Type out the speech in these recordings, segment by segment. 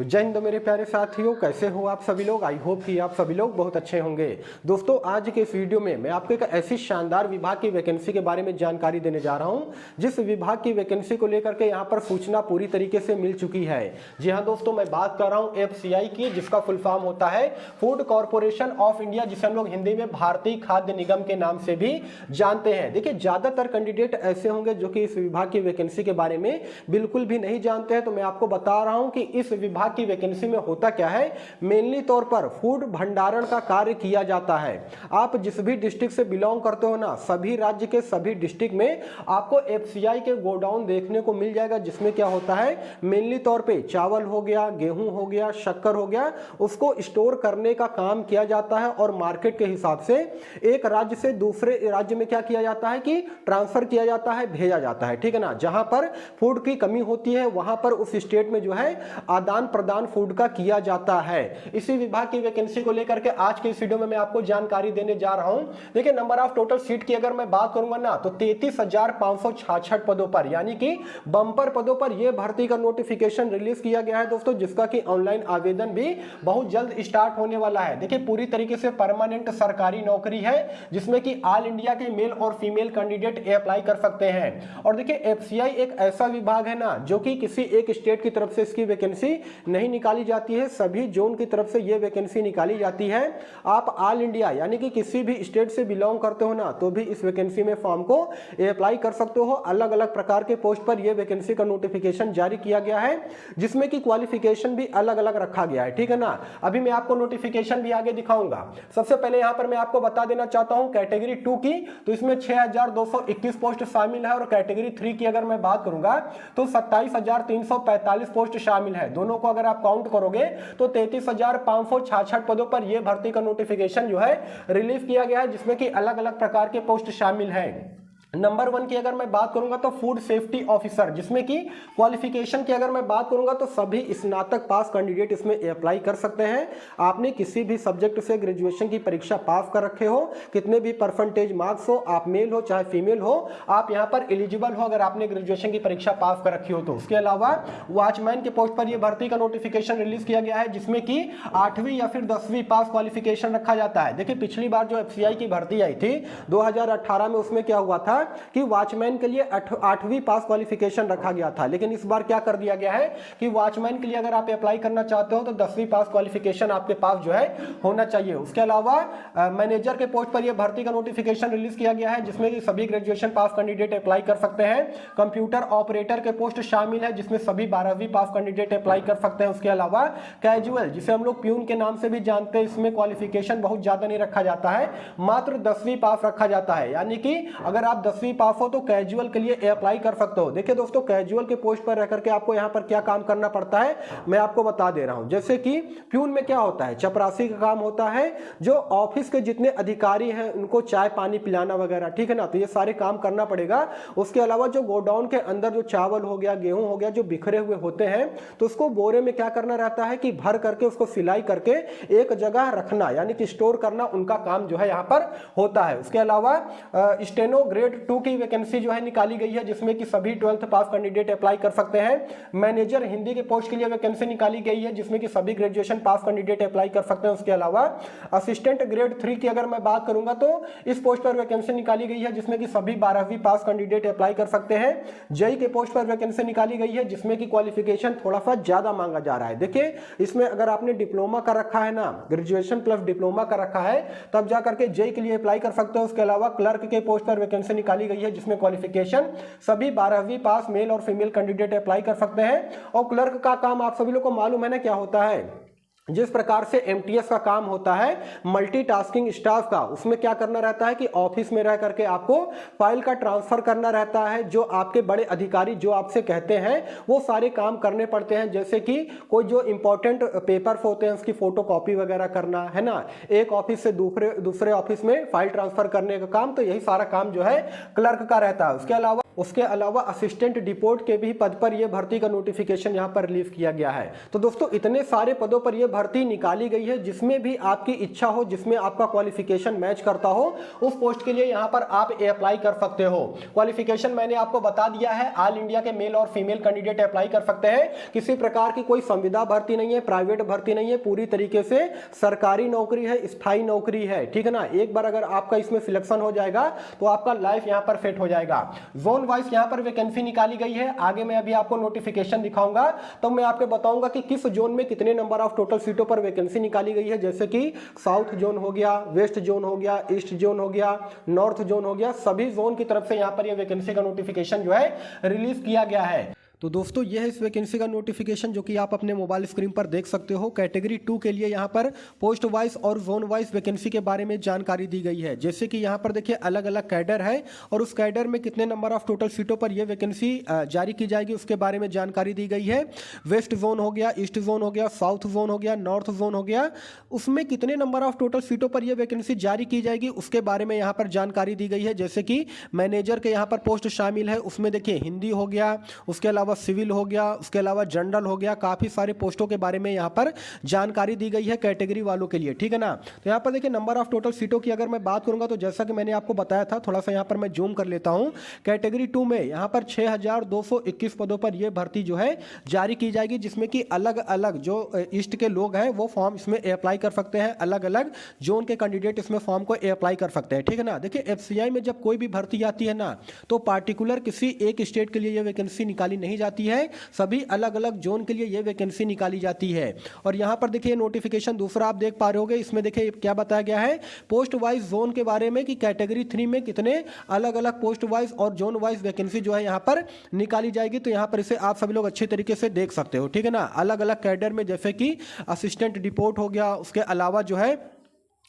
जय हिंद मेरे प्यारे साथियों, कैसे हो आप सभी लोग। आई होप कि आप सभी लोग बहुत अच्छे होंगे। दोस्तों, आज के इस वीडियो में मैं आपको एक ऐसी शानदार विभाग की वैकेंसी के बारे में जानकारी देने जा रहा हूं, जिस विभाग की वैकेंसी को लेकर के यहां पर सूचना पूरी तरीके से मिल चुकी है। जी हां दोस्तों, मैं बात कर रहा हूं FCI की, जिसका फुल फॉर्म होता है फूड कॉर्पोरेशन ऑफ इंडिया, जिसे हम लोग हिंदी में भारतीय खाद्य निगम के नाम से भी जानते हैं। देखिए, ज्यादातर कैंडिडेट ऐसे होंगे जो कि इस विभाग की वैकेंसी के बारे में बिल्कुल भी नहीं जानते हैं, तो मैं आपको बता रहा हूं कि इस विभाग की वैकेंसी में होता क्या है। मेनली तौर पर फूड भंडारण का कार्य किया जाता है। आप जिस भी डिस्ट्रिक्ट से बिलोंग करते हो ना, सभी राज्य के सभी डिस्ट्रिक्ट में आपको FCI के गोडाउन देखने को मिल जाएगा, जिसमें क्या होता है, मेनली तौर पे चावल हो गया, गेहूं हो गया, शक्कर हो गया, उसको स्टोर करने का काम किया जाता है और मार्केट के हिसाब से एक राज्य से दूसरे राज्य में क्या किया जाता है कि ट्रांसफर किया जाता है, भेजा जाता है। ठीक है ना। जहां पर फूड की कमी होती है वहां पर उस स्टेट में जो है आदान प्रदान फूड का किया जाता है। इसी विभाग की वैकेंसी को लेकर के आज के इस वीडियो में मैं आपको जानकारी देने जा रहा हूं। देखिए, नंबर ऑफ टोटल सीट की अगर मैं बात करूंगा ना, तो 33,566 पदों पर, यानी कि बंपर पदों पर यह भर्ती का नोटिफिकेशन रिलीज किया गया है दोस्तों, जिसका कि ऑनलाइन आवेदन भी बहुत जल्द स्टार्ट होने वाला है। देखिए, पूरी तरीके से परमानेंट सरकारी नौकरी है, जिसमें कि ऑल इंडिया के मेल और फीमेल कैंडिडेट अप्लाई कर सकते हैं। और देखिए, FCI एक ऐसा विभाग है ना, जो कि किसी एक स्टेट की तरफ से इसकी वैकेंसी नहीं निकाली जाती है, सभी जोन की तरफ से यह वैकेंसी निकाली जाती है। आप ऑल इंडिया यानी कि किसी भी स्टेट से बिलोंग करते हो ना, तो भी इस वैकेंसी में फॉर्म को अप्लाई कर सकते हो। अलग अलग प्रकार के पोस्ट पर यह वैकेंसी का नोटिफिकेशन जारी किया गया है, जिसमें कि क्वालिफिकेशन भी अलग अलग रखा गया है। ठीक है ना। अभी मैं आपको नोटिफिकेशन भी आगे दिखाऊंगा। सबसे पहले यहां पर मैं आपको बता देना चाहता हूं कैटेगरी 2 की, तो इसमें 6,221 पोस्ट शामिल है, और कैटेगरी 3 की अगर मैं बात करूंगा तो 27,345 पोस्ट शामिल है। दोनों को अगर आप काउंट करोगे तो 33,566 पदों पर यह भर्ती का नोटिफिकेशन जो है रिलीज किया गया है, जिसमें कि अलग अलग प्रकार के पोस्ट शामिल हैं। नंबर 1 की अगर मैं बात करूंगा तो फूड सेफ्टी ऑफिसर, जिसमें कि क्वालिफिकेशन की अगर मैं बात करूंगा तो सभी स्नातक पास कैंडिडेट इसमें अप्लाई कर सकते हैं। आपने किसी भी सब्जेक्ट से ग्रेजुएशन की परीक्षा पास कर रखे हो, कितने भी परसेंटेज मार्क्स हो, आप मेल हो चाहे फीमेल हो, आप यहां पर एलिजिबल हो अगर आपने ग्रेजुएशन की परीक्षा पास कर रखी हो तो। उसके अलावा वॉचमैन के पोस्ट पर यह भर्ती का नोटिफिकेशन रिलीज किया गया है, जिसमें कि 8वीं या फिर 10वीं पास क्वालिफिकेशन रखा जाता है। देखिए, पिछली बार जो FCI की भर्ती आई थी 2018 में, उसमें क्या हुआ था कि वॉचमैन के लिए 8वीं पास क्वालिफिकेशन रखा गया था, लेकिन इस बार क्या कर दिया गया है कि वॉचमैन के लिए अगर आप अप्लाई करना चाहते हो तो 10वीं पास क्वालिफिकेशन आपके पास जो है होना चाहिए। उसके अलावा मैनेजर के पोस्ट पर यह भर्ती का नोटिफिकेशन रिलीज किया गया है, जिसमें कि सभी ग्रेजुएशन पास कैंडिडेट अप्लाई कर सकते हैं। कंप्यूटर ऑपरेटर के पोस्ट शामिल है, जिसमें सभी 12वीं पास कैंडिडेट अप्लाई कर सकते हैं। उसके अलावा कैजुअल, जिसे हम लोग प्यून के नाम से भी जानते हैं, इसमें क्वालिफिकेशन बहुत ज्यादा नहीं रखा जाता है, मात्र 10वीं पास रखा जाता है, यानी कि अगर आप 10वीं पास हो तो कैजुअल के लिए अप्लाई कर सकते हो। देखिए दोस्तों, कैजुअल के पोस्ट पर रहकर के आपको यहां पर क्या काम करना पड़ता है मैं आपको बता दे रहा हूं। जैसे कि प्यून में क्या होता है, चपरासी का काम होता है, जो ऑफिस के जितने अधिकारी हैं उनको चाय पानी पिलाना वगैरह। ठीक है ना। तो ये सारे काम करना पड़ेगा। उसके अलावा जो गोडाउन के अंदर जो चावल हो गया, गेहूं हो गया, जो बिखरे हुए होते हैं, तो उसको बोरे में क्या करना रहता है कि भर करके उसको सिलाई करके एक जगह रखना, यानी कि स्टोर करना, उनका काम जो है यहां पर होता है। उसके अलावा स्टेनो ग्रेड 2 की वैकेंसी जो है निकाली गई है, जिसमें कि सभी 12th पास कैंडिडेट अप्लाई कर सकते हैं। मैनेजर हिंदी के पोस्ट के लिए वैकेंसी निकाली गई है, जिसमें कि सभी ग्रेजुएशन पास कैंडिडेट अप्लाई कर सकते हैं। उसके अलावा असिस्टेंट ग्रेड 3 की अगर मैं बात करूंगा तो इस पोस्ट पर वैकेंसी निकाली गई है, जिसमें कि सभी 12वीं पास कैंडिडेट अप्लाई कर सकते हैं। जई के पोस्ट पर वैकेंसी निकाली गई है, जिसमें कि क्वालिफिकेशन थोड़ा सा ज्यादा मांगा जा रहा है। देखिए, इसमें अगर आपने डिप्लोमा कर रखा है ना, ग्रेजुएशन प्लस डिप्लोमा कर रखा है, तब जाकर के जई के लिए अप्लाई कर सकते हो। उसके अलावा क्लर्क के पोस्ट पर वैकेंसी निकाली गई है, जिसमें क्वालिफिकेशन सभी 12वीं पास मेल और फीमेल कैंडिडेट अप्लाई कर सकते हैं। और क्लर्क का काम आप सभी लोग को मालूम है ना क्या होता है। जिस प्रकार से MTS का काम होता है मल्टीटास्किंग स्टाफ का, उसमें क्या करना रहता है कि ऑफिस में रह करके आपको फाइल का ट्रांसफर करना रहता है। जो आपके बड़े अधिकारी जो आपसे कहते हैं वो सारे काम करने पड़ते हैं, जैसे कि कोई जो इंपॉर्टेंट पेपर्स होते हैं उसकी फोटोकॉपी वगैरह करना है ना, एक ऑफिस से दूसरे ऑफिस में फाइल ट्रांसफर करने का काम, तो यही सारा काम जो है क्लर्क का रहता है। उसके अलावा उसके अलावा असिस्टेंट डिपोट के भी पद पर यह भर्ती का नोटिफिकेशन यहाँ पर रिलीज किया गया है। तो दोस्तों इतने सारे पदों पर यह भर्ती निकाली गई है, जिसमें भी आपकी इच्छा हो, जिसमें आपका क्वालिफिकेशन मैच करता हो, उस पोस्ट के लिए यहाँ पर आप अप्लाई कर सकते हो। क्वालिफिकेशन मैंने आपको बता दिया है, ऑल इंडिया के मेल और फीमेल कैंडिडेट अप्लाई कर सकते हैं। किसी प्रकार की कोई संविदा भर्ती नहीं है, प्राइवेट भर्ती नहीं है, पूरी तरीके से सरकारी नौकरी है, स्थायी नौकरी है, ठीक है ना। एक बार अगर आपका इसमें सिलेक्शन हो जाएगा तो आपका लाइफ यहाँ पर फिट हो जाएगा। जोन वाइज यहां पर वैकेंसी निकाली गई है। आगे मैं अभी आपको नोटिफिकेशन दिखाऊंगा तो मैं आपको बताऊंगा कि किस जोन में कितने नंबर ऑफ टोटल सीटों पर वैकेंसी निकाली गई है। जैसे कि साउथ जोन हो गया, वेस्ट जोन हो गया, ईस्ट जोन हो गया, नॉर्थ जोन हो गया, सभी जोन की तरफ से यहां पर यह वैकेंसी का नोटिफिकेशन जो है रिलीज किया गया है। तो दोस्तों यह है इस वैकेंसी का नोटिफिकेशन जो कि आप अपने मोबाइल स्क्रीन पर देख सकते हो। कैटेगरी 2 के लिए यहाँ पर पोस्ट वाइज और जोन वाइज वैकेंसी के बारे में जानकारी दी गई है। जैसे कि यहाँ पर देखिए अलग अलग कैडर है और उस कैडर में कितने नंबर ऑफ टोटल सीटों पर यह वैकेंसी जारी की जाएगी उसके बारे में जानकारी दी गई है। वेस्ट जोन हो गया, ईस्ट जोन हो गया, साउथ जोन हो गया, नॉर्थ जोन हो गया, उसमें कितने नंबर ऑफ टोटल सीटों पर यह वैकेंसी जारी की जाएगी उसके बारे में यहाँ पर जानकारी दी गई है। जैसे कि मैनेजर के यहाँ पर पोस्ट शामिल है, उसमें देखिए हिंदी हो गया, उसके अलावा सिविल हो गया, उसके अलावा जनरल हो गया, काफी सारे पोस्टों के बारे में यहां पर जानकारी दी गई है कैटेगरी वालों के लिए, ठीक है ना। तो यहां पर देखिए नंबर ऑफ टोटल सीटों की अगर मैं बात करूंगा तो जैसा कि मैंने आपको बताया था, थोड़ा सा यहां पर मैं जूम कर लेता हूं। कैटेगरी 2 में यहां पर 6221 पदों पर यह भर्ती जो है जारी की जाएगी, जिसमें कि अलग अलग जो ईस्ट के लोग हैं वो फॉर्म इसमें अप्लाई कर सकते हैं, अलग अलग जोन के कैंडिडेट इसमें फॉर्म को अप्लाई कर सकते हैं, ठीक है ना। देखिए एफसीआई में जब कोई भी भर्ती आती है ना तो पार्टिकुलर किसी एक स्टेट के लिए यह वैकेंसी निकाली नहीं जाती है, सभी अलग अलग जोन के लिए यह वैकेंसी निकाली जाती है। और यहां पर देखिए नोटिफिकेशन दूसरा आप देख पा रहे होगे, इसमें देखिए क्या बताया गया है पोस्ट वाइज जोन के बारे में कि कैटेगरी 3 में कितने अलग अलग पोस्ट वाइज और जोन वाइज वैकेंसी जो है यहां पर निकाली जाएगी। तो यहां पर इसे आप सभी लोग अच्छी तरीके से देख सकते हो, ठीक है ना। अलग अलग कैडर में जैसे कि असिस्टेंट डिपोट हो गया, उसके अलावा जो है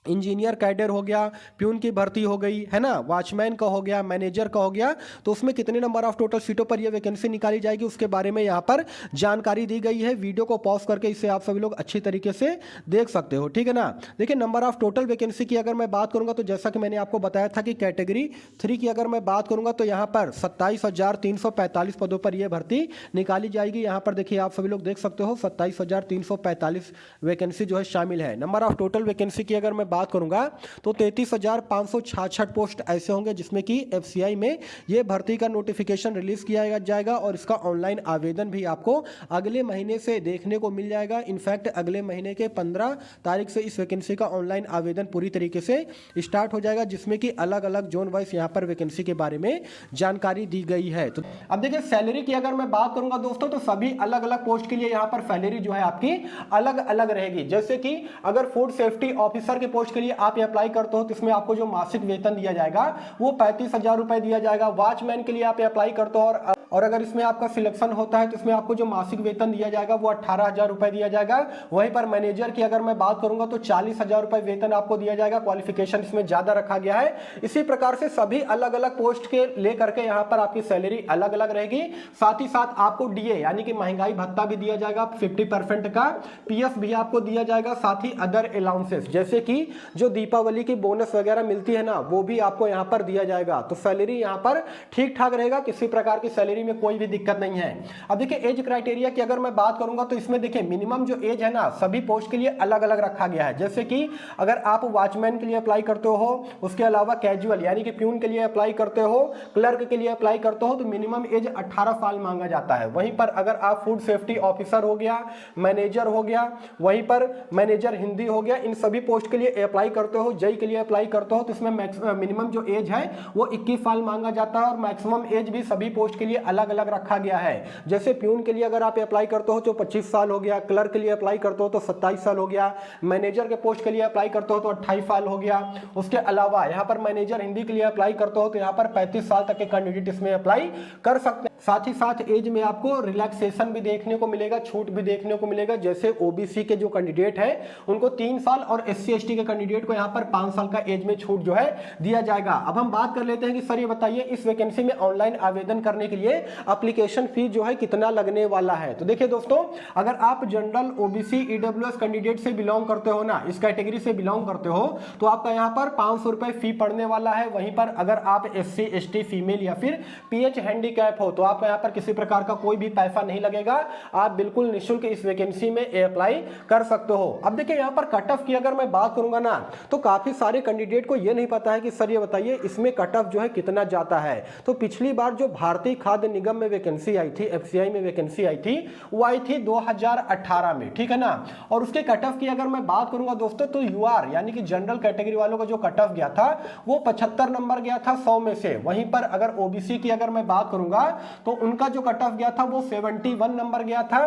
इंजीनियर कैडर हो गया, प्यून की भर्ती हो गई है ना, वॉचमैन का हो गया, मैनेजर का हो गया, तो उसमें कितने नंबर ऑफ टोटल सीटों पर यह वैकेंसी निकाली जाएगी उसके बारे में यहाँ पर जानकारी दी गई है। वीडियो को पॉज करके इसे आप सभी लोग अच्छी तरीके से देख सकते हो, ठीक है ना। देखिए नंबर ऑफ टोटल वैकेंसी की अगर मैं बात करूंगा तो जैसा कि मैंने आपको बताया था कि कैटेगरी 3 की अगर मैं बात करूंगा तो यहाँ पर 27,345 पदों पर यह भर्ती निकाली जाएगी। यहाँ पर देखिए आप सभी लोग देख सकते हो 27,345 वैकेंसी जो है शामिल है। नंबर ऑफ टोटल वैकेंसी की अगर मैं बात करूंगा तो 33,566 पोस्ट ऐसे होंगे जिसमें कि एफसीआई में यह भर्ती का नोटिफिकेशन रिलीज किया जाएगा और इसका ऑनलाइन आवेदन भी आपको अगले महीने से देखने को मिल जाएगा। इनफैक्ट अगले महीने के 15 तारीख से इस वैकेंसी का ऑनलाइन आवेदन पूरी तरीके से स्टार्ट हो जाएगा, जिसमें कि अलग अलग जोन वाइज यहां पर वैकेंसी के बारे में जानकारी दी गई है। तो अब देखिए सैलरी की अगर मैं बात करूंगा दोस्तों तो सभी अलग अलग पोस्ट के लिए यहां पर सैलरी जो है आपकी अलग अलग रहेगी। जैसे कि अगर फूड सेफ्टी ऑफिसर के पोस्ट के लिए आप अप्लाई करते हो तो इसमें आपको जो मासिक वेतन दिया जाएगा वो 35,000 रुपए दिया जाएगा। वॉचमैन के लिए आप अप्लाई करते हो और अगर इसमें आपका सिलेक्शन होता है तो इसमें आपको जो मासिक वेतन दिया जाएगा वो 18,000 रुपए दिया जाएगा। वहीं पर मैनेजर की अगर मैं बात करूंगा तो 40,000 रुपए वेतन आपको दिया जाएगा। क्वालिफिकेशन इसमें ज्यादा रखा गया है। इसी प्रकार से सभी अलग अलग पोस्ट के लेकर के यहाँ पर आपकी सैलरी अलग अलग रहेगी। साथ ही साथ आपको डीए यानी कि महंगाई भत्ता भी दिया जाएगा 50% का, पीएफ भी आपको दिया जाएगा, साथ ही अदर अलाउंसेस जैसे कि जो दीपावली की बोनस वगैरह मिलती है ना वो भी आपको यहां पर दिया जाएगा। तो सैलरी यहां पर ठीक ठाक रहेगा, किसी प्रकार की सैलरी में कोई भी दिक्कत नहीं है। अब देखिए एज क्राइटेरिया की अगर मैं बात करूंगा तो इसमें देखिए मिनिमम जो एज है ना सभी पोस्ट के लिए अलग अलग रखा गया है। जैसे कि अगर आप वॉचमैन के लिए अप्लाई करते हो, उसके अलावा कैजुअल यानी कि प्यून के लिए अप्लाई करते हो, क्लर्क के लिए अप्लाई करते हो तो मिनिमम एज 18 साल मांगा जाता है। वहीं पर अगर आप फूड सेफ्टी ऑफिसर हो गया, मैनेजर हो गया, वहीं पर मैनेजर हिंदी हो गया, इन सभी पोस्ट के लिए अप्लाई करते हो, जय के लिए अप्लाई करते हो तो इसमें मिनिमम जो एज है वो 21 साल मांगा जाता है और मैक्सिमम एज भी सभी पोस्ट के लिए अलग अलग रखा गया है। जैसे प्यून के लिए अगर आप अप्लाई करते हो तो 25 साल हो गया, क्लर्क के लिए अप्लाई करते हो तो 27 साल हो गया, मैनेजर के पोस्ट के लिए अप्लाई करते हो तो 28 साल हो गया। उसके अलावा यहाँ पर मैनेजर हिंदी के लिए अप्लाई करते हो तो यहाँ पर 35 साल तक के कैंडिडेट इसमें अप्लाई कर सकते हैं। साथ ही साथ एज में आपको रिलैक्सेशन भी देखने को मिलेगा, छूट भी देखने को मिलेगा। जैसे ओबीसी के जो कैंडिडेट है उनको 3 साल और SC ST के कैंडिडेट को यहाँ पर 5 साल का एज में छूट जो है दिया जाएगा। अब हम बात कर लेते हैं कि सर ये बताइए इस वैकेंसी में ऑनलाइन आवेदन करने के लिए एप्लीकेशन फीस जो है कितना लगने वाला है। तो देखिए दोस्तों, अगर आप जनरल OBC EWS कैंडिडेट से बिलोंग करते हो ना, इस कैटेगरी से बिलोंग करते हो, तो आपका यहाँ पर 500 रुपए फी पड़ने वाला है। वहीं पर अगर आप SC ST फीमेल या फिर PH हैंडीकैप हो तो आपका यहाँ पर किसी प्रकार का कोई भी पैसा नहीं लगेगा, आप बिल्कुल निःशुल्क इस वैकेंसी में अप्लाई कर सकते हो। अब देखिए यहाँ पर कट ऑफ की अगर मैं बात करूंगा ना, तो काफी सारे कैंडिडेट को ये नहीं पता है कि सर ये बताइए इसमें कट ऑफ जो है कितना जाता है। तो पिछली बार जो भारतीय खाद्य निगम में वैकेंसी आई थी, FCI में वैकेंसी आई थी, वो आई थी 2018 में, ठीक है ना। और उसके कट ऑफ की अगर मैं बात करूंगा दोस्तों, तो UR यानी कि जनरल कैटेगरी वालों का जो कट ऑफ गया था वो 75 नंबर गया था 100 में से। वहीं पर अगर OBC की अगर मैं बात करूंगा तो उनका जो कट ऑफ गया था वो 71 नंबर गया था।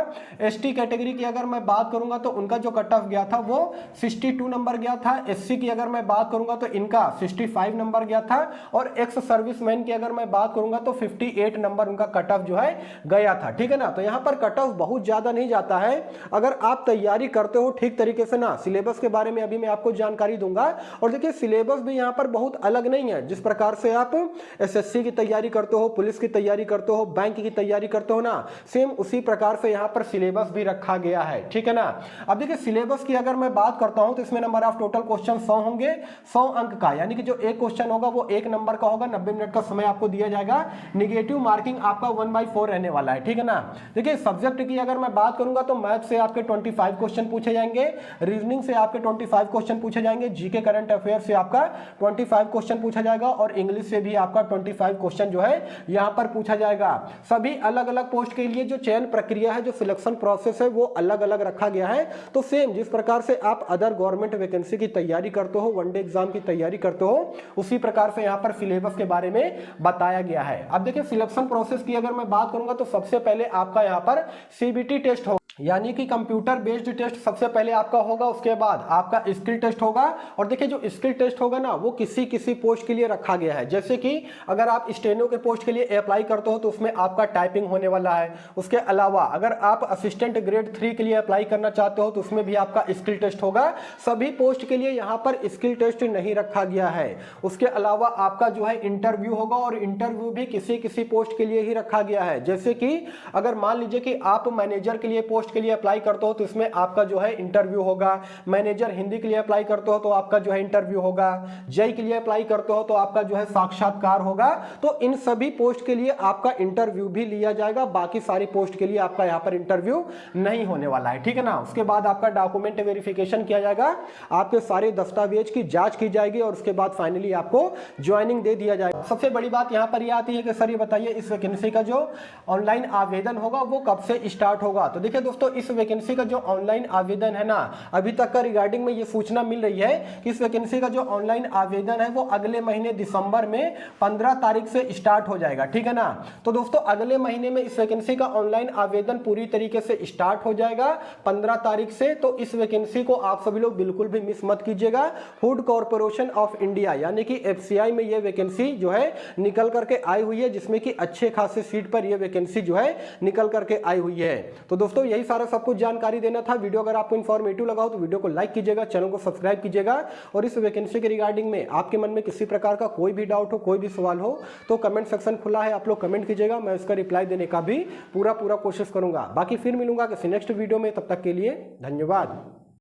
ST कैटेगरी की अगर मैं बात करूंगा तो उनका जो कट ऑफ गया था वो 62 नंबर गया था। SC की अगर मैं बात करूंगा तो इनका 65 नंबर गया था। और एक्स सर्विसमैन की अगर मैं बात करूंगा तो 58 नंबर उनका कट ऑफ जो है गया था, ठीक है ना। तो यहाँ पर कट ऑफ बहुत ज्यादा नहीं जाता है अगर आप तैयारी करते हो ठीक तरीके से ना। सिलेबस के बारे में अभी मैं आपको जानकारी दूंगा। और देखिए सिलेबस भी यहाँ पर बहुत अलग नहीं है। जिस प्रकार से आप SSC की तैयारी करते हो, पुलिस की तैयारी करते हो, बैंक की तैयारी करते हो ना, सेम उसी प्रकार से यहाँ पर सिलेबस भी रखा गया है, ठीक है ना। अब देखिए सिलेबस की अगर मैं बात करता हूं तो इसमें नंबर ऑफ टोटल क्वेश्चन 100 होंगे, 100 अंक का, यानी कि जो एक क्वेश्चन होगा वो 1 नंबर का होगा। 90 मिनट का समय आपको दिया जाएगा। निगेटिव मार्किंग आपका 1/4 रहने वाला है, ठीक है ना। देखिए सब्जेक्ट की अगर मैं बात करूंगा तो मैथ से आपके 25 क्वेश्चन पूछे जाएंगे, रीजनिंग से आपके 25 क्वेश्चन पूछे जाएंगे, जीके करंट अफेयर से आपका 25 क्वेश्चन पूछा जाएगा और इंग्लिश से भी आपका 25 क्वेश्चन जो है यहाँ पर पूछा जाएगा। सभी अलग अलग पोस्ट के लिए जो चयन प्रक्रिया है, जो सिलेक्शन प्रोसेस है, वो अलग अलग रखा गया है। तो सेम जिस प्रकार से आप अदर गवर्नमेंट वैकेंसी की तैयारी करते हो, वनडे एग्जाम की तैयारी करते हो, उसी प्रकार से यहाँ पर सिलेबस के बारे में बताया गया है। अब देखिए सिलेक्शन प्रोसेस की अगर मैं बात करूंगा तो सबसे पहले आपका यहाँ पर CBT टेस्ट होगा, यानी कि कंप्यूटर बेस्ड टेस्ट सबसे पहले आपका होगा। उसके बाद आपका स्किल टेस्ट होगा। और देखिए जो स्किल टेस्ट होगा ना, वो किसी किसी पोस्ट के लिए रखा गया है। जैसे कि अगर आप स्टेनो के पोस्ट के लिए अप्लाई करते हो तो उसमें आपका टाइपिंग होने वाला है। उसके अलावा अगर आप असिस्टेंट ग्रेड 3 के लिए अप्लाई करना चाहते हो तो उसमें भी आपका स्किल टेस्ट होगा। सभी पोस्ट के लिए यहाँ पर स्किल टेस्ट नहीं रखा गया है। उसके अलावा आपका जो है इंटरव्यू होगा, और इंटरव्यू भी किसी किसी पोस्ट के लिए ही रखा गया है। जैसे कि अगर मान लीजिए कि आप मैनेजर के लिए पोस्ट के लिए अप्लाई करते हो तो इसमें आपका जो है इंटरव्यू होगा। मैनेजर हिंदी के लिए अप्लाई करते हो तो आपका जो है इंटरव्यू होगा। जेई के लिए अप्लाई करते हो तो आपका जो है साक्षात्कार होगा। तो इन सभी पोस्ट के लिए आपका इंटरव्यू भी लिया जाएगा। बाकी सारी पोस्ट के लिए आपका यहाँ पर इंटरव्यू नहीं होने वाला है, ठीक है ना। उसके बाद आपका डॉक्यूमेंट वेरिफिकेशन किया जाएगा, आपके सारे दस्तावेज की जांच की जाएगी और उसके बाद फाइनली आपको ज्वाइनिंग दे दिया जाएगा। सबसे बड़ी बात यहाँ पर यह आती है कि सर ये बताइए इस वैकेंसी का जो ऑनलाइन आवेदन होगा वो कब से स्टार्ट होगा। तो देखिए दोस्तों, इस वैकेंसी का जो ऑनलाइन आवेदन है ना, अभी तक का रिगार्डिंग में ये सूचना मिल रही है कि इस वैकेंसी का जो ऑनलाइन आवेदन है वो अगले महीने दिसंबर में 15 तारीख से स्टार्ट हो जाएगा, ठीक है ना। तो दोस्तों अगले महीने में इस वैकेंसी का ऑनलाइन आवेदन पूरी तरीके से स्टार्ट हो जाएगा 15 तारीख से। तो इस वैकेंसी को आप सभी लोग बिल्कुल भी मिस मत कीजिएगा। फूड कॉर्पोरेशन ऑफ इंडिया यानी कि FCI में ये वैकेंसी जो है निकल करके आई हुई है, जिसमें कि अच्छे खासे सीट पर ये वैकेंसी जो है निकल करके आई हुई है। तो दोस्तों यही सारा सब कुछ जानकारी देना था। वीडियो अगर आपको इन्फॉर्मेटिव लगा हो तो वीडियो को लाइक कीजिएगा, चैनल को सब्सक्राइब कीजिएगा। और इस वैकेंसी के रिगार्डिंग में आपके मन में किसी प्रकार का कोई भी डाउट हो, कोई भी सवाल हो तो कमेंट सेक्शन खुला है, आप लोग कमेंट कीजिएगा। मैं इसका रिप्लाई देने का भी पूरा कोशिश करूंगा। बाकी फिर मिलूंगा किसी नेक्स्ट वीडियो में, तब तक के लिए धन्यवाद।